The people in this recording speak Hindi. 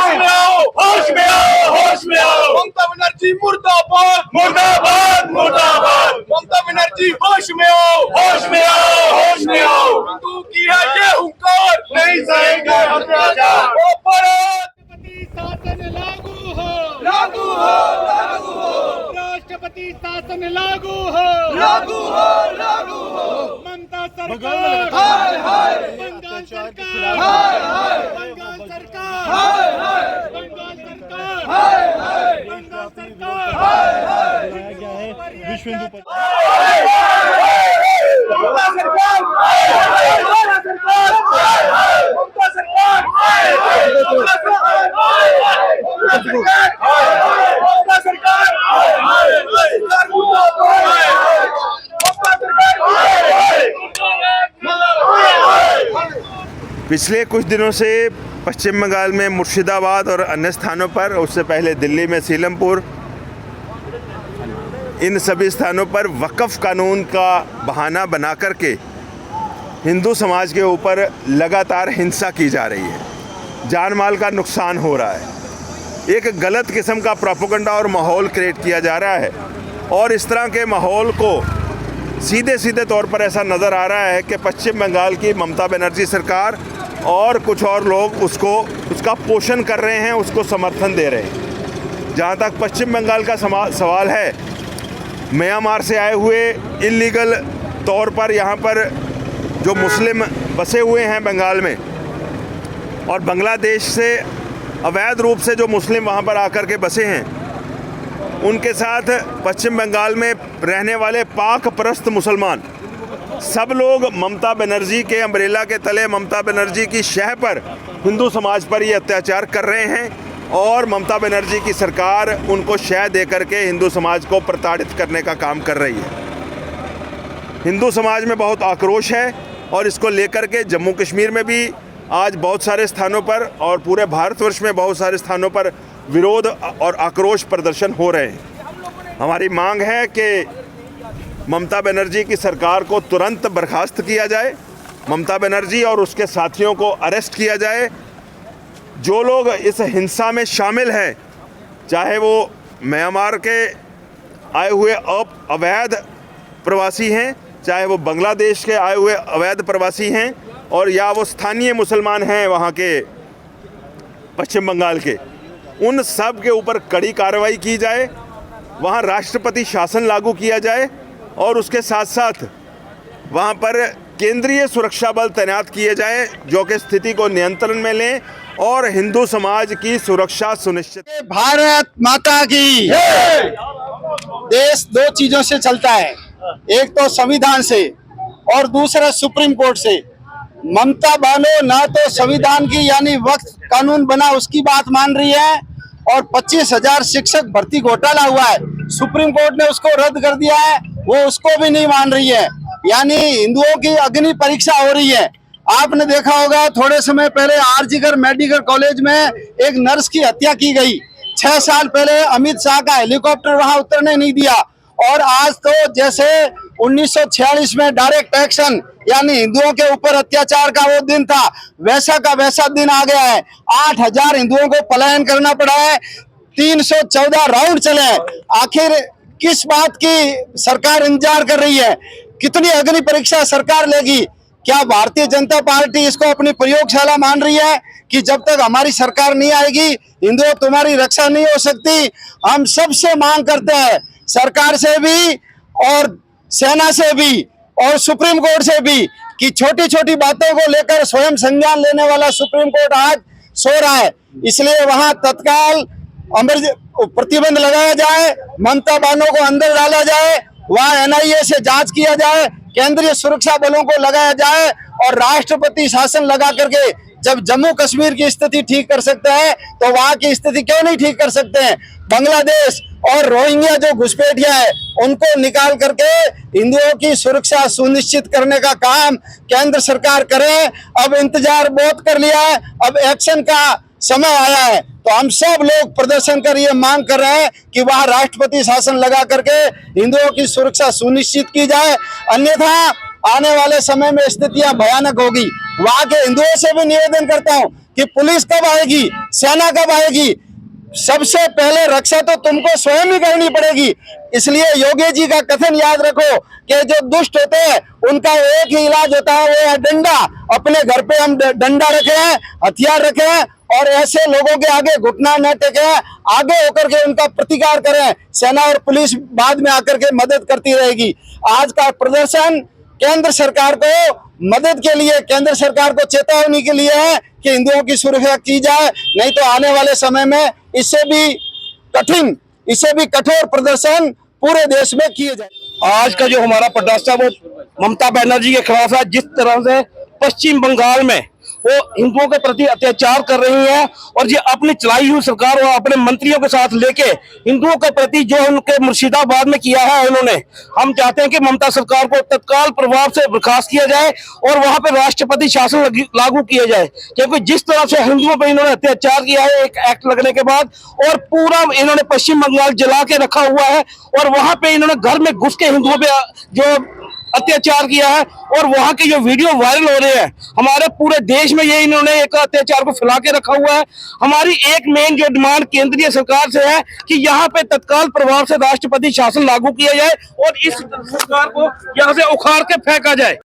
होश में आओ, होश में आओ, होश में आओ। ममता बनर्जी मुर्दाबाद, मुर्दाबाद, मुर्दाबाद। ममता बनर्जी होश में आओ, होश में आओ, होश में आओ। हिंदू की है ये हुंकार, नहीं सहेंगे अत्याचार। ओ भारत शासन लागू हो, लागू हो, लागू हो, राष्ट्रपति शासन लागू हो, लागू हो, लागू हो। ममता सरकार, हाय हाय, बंगाल सरकार, हाय हाय, बंगाल सरकार, हाय हाय, बंगाल सरकार, हाय हाय, बंगाल सरकार, हाय हाय। विश्व हिंदू ममता सरकार, ममता सरकार, ममता सरकार, ममता सरकार, ममता सरकार, सरकार मुर्दाबाद, ममता सरकार। पिछले कुछ दिनों से पश्चिम बंगाल में मुर्शिदाबाद और अन्य स्थानों पर, उससे पहले दिल्ली में सीलमपुर, इन सभी स्थानों पर वक्फ कानून का बहाना बना करके हिंदू समाज के ऊपर लगातार हिंसा की जा रही है, जान माल का नुकसान हो रहा है। एक गलत किस्म का प्रोपेगेंडा और माहौल क्रिएट किया जा रहा है और इस तरह के माहौल को सीधे सीधे तौर पर ऐसा नज़र आ रहा है कि पश्चिम बंगाल की ममता बनर्जी सरकार और कुछ और लोग उसका पोषण कर रहे हैं, उसको समर्थन दे रहे हैं। जहाँ तक पश्चिम बंगाल का सवाल है, म्यांमार से आए हुए इलीगल तौर पर यहाँ पर जो मुस्लिम बसे हुए हैं बंगाल में, और बांग्लादेश से अवैध रूप से जो मुस्लिम वहाँ पर आकर के बसे हैं, उनके साथ पश्चिम बंगाल में रहने वाले पाक परस्त मुसलमान, सब लोग ममता बनर्जी के अम्ब्रेला के तले, ममता बनर्जी की शह पर हिंदू समाज पर ये अत्याचार कर रहे हैं और ममता बनर्जी की सरकार उनको शह दे करके हिंदू समाज को प्रताड़ित करने का काम कर रही है। हिंदू समाज में बहुत आक्रोश है और इसको लेकर के जम्मू कश्मीर में भी आज बहुत सारे स्थानों पर और पूरे भारतवर्ष में बहुत सारे स्थानों पर विरोध और आक्रोश प्रदर्शन हो रहे हैं। हमारी मांग है कि ममता बनर्जी की सरकार को तुरंत बर्खास्त किया जाए, ममता बनर्जी और उसके साथियों को अरेस्ट किया जाए। जो लोग इस हिंसा में शामिल हैं, चाहे वो म्यांमार के आए हुए अवैध प्रवासी हैं, चाहे वो बांग्लादेश के आए हुए अवैध प्रवासी हैं, और या वो स्थानीय मुसलमान हैं वहाँ के पश्चिम बंगाल के, उन सब के ऊपर कड़ी कार्रवाई की जाए, वहाँ राष्ट्रपति शासन लागू किया जाए और उसके साथ साथ वहाँ पर केंद्रीय सुरक्षा बल तैनात किए जाए जो कि स्थिति को नियंत्रण में लें और हिंदू समाज की सुरक्षा सुनिश्चित। भारत माता की देश दो चीजों से चलता है, एक तो संविधान से और दूसरा सुप्रीम कोर्ट से। ममता बानो ना तो संविधान की यानी वक्फ कानून बना उसकी बात मान रही है, और 25,000 शिक्षक भर्ती घोटाला हुआ है, सुप्रीम कोर्ट ने उसको रद्द कर दिया है, वो उसको भी नहीं मान रही है। यानी हिंदुओं की अग्नि परीक्षा हो रही है। आपने देखा होगा थोड़े समय पहले आरजीकर मेडिकल कॉलेज में एक नर्स की हत्या की गई। 6 साल पहले अमित शाह का हेलीकॉप्टर वहां उतरने नहीं दिया, और आज तो जैसे 1946 में डायरेक्ट एक्शन यानी हिंदुओं के ऊपर अत्याचार का वो दिन था, वैसा का वैसा दिन आ गया है। 8,000 हिंदुओं को पलायन करना पड़ा है, 314 राउंड चले। आखिर किस बात की सरकार इंतजार कर रही है? कितनी अग्नि परीक्षा सरकार लेगी? क्या भारतीय जनता पार्टी इसको अपनी प्रयोगशाला मान रही है कि जब तक हमारी सरकार नहीं आएगी हिंदुओं तुम्हारी रक्षा नहीं हो सकती? हम सबसे मांग करते हैं, सरकार से भी और सेना से भी और सुप्रीम कोर्ट से भी, कि छोटी छोटी बातों को लेकर स्वयं संज्ञान लेने वाला सुप्रीम कोर्ट आज सो रहा है, इसलिए वहां तत्काल प्रतिबंध लगाया जाए, ममता बानो को अंदर डाला जाए, वहां एनआईए से जांच किया जाए, केंद्रीय सुरक्षा बलों को लगाया जाए, और राष्ट्रपति शासन लगा करके जब जम्मू कश्मीर की स्थिति ठीक कर सकते हैं तो वहां की स्थिति क्यों नहीं ठीक कर सकते हैं? बांग्लादेश और रोहिंग्या जो घुसपैठिया है उनको निकाल करके हिंदुओं की सुरक्षा सुनिश्चित करने का काम केंद्र सरकार करे। अब इंतजार बहुत कर लिया है, अब एक्शन का समय आया है, तो हम सब लोग प्रदर्शन कर ये मांग कर रहे हैं कि वहां राष्ट्रपति शासन लगा करके हिंदुओं की सुरक्षा सुनिश्चित की जाए, अन्यथा आने वाले समय में स्थितियां भयानक होगी। वहां के हिंदुओं से भी निवेदन करता हूं कि पुलिस कब आएगी, सेना कब आएगी। सबसे पहले रक्षा तो तुमको स्वयं ही करनी पड़ेगी। इसलिए योगी जी का कथन याद रखो कि जो दुष्ट होते हैं उनका एक ही इलाज होता है, वो है डंडा। अपने घर पे हम डंडा रखे हैं, हथियार रखे हैं और ऐसे लोगों के आगे घुटना न टेके, आगे होकर के उनका प्रतिकार करें। सेना और पुलिस बाद में आकर के मदद करती रहेगी। आज का प्रदर्शन केंद्र सरकार को मदद के लिए, केंद्र सरकार को चेतावनी के लिए है कि हिंदुओं की सुरक्षा की जाए, नहीं तो आने वाले समय में इससे भी कठोर प्रदर्शन पूरे देश में किए जाए। आज का जो हमारा प्रदर्शन वो ममता बनर्जी के खिलाफ है। जिस तरह से पश्चिम बंगाल में वो हिंदुओं के प्रति अत्याचार कर रही है और ये अपनी चलाई हुई सरकार और अपने मंत्रियों के साथ लेके हिंदुओं के प्रति जो उनके मुर्शिदाबाद में किया है उन्होंने, हम चाहते हैं कि ममता सरकार को तत्काल प्रभाव से बर्खास्त किया जाए और वहां पे राष्ट्रपति शासन लागू किया जाए। क्योंकि जिस तरह से हिंदुओं पर इन्होंने अत्याचार किया है एक एक्ट लगने के बाद, और पूरा इन्होंने पश्चिम बंगाल जला के रखा हुआ है और वहां पे इन्होंने घर में घुस के हिंदुओं पे जो अत्याचार किया है और वहां के जो वीडियो वायरल हो रहे हैं हमारे पूरे देश में, ये इन्होंने एक अत्याचार को फैला के रखा हुआ है। हमारी एक मेन जो डिमांड केंद्रीय सरकार से है कि यहाँ पे तत्काल प्रभाव से राष्ट्रपति शासन लागू किया जाए और इस सरकार को यहाँ से उखाड़ के फेंका जाए।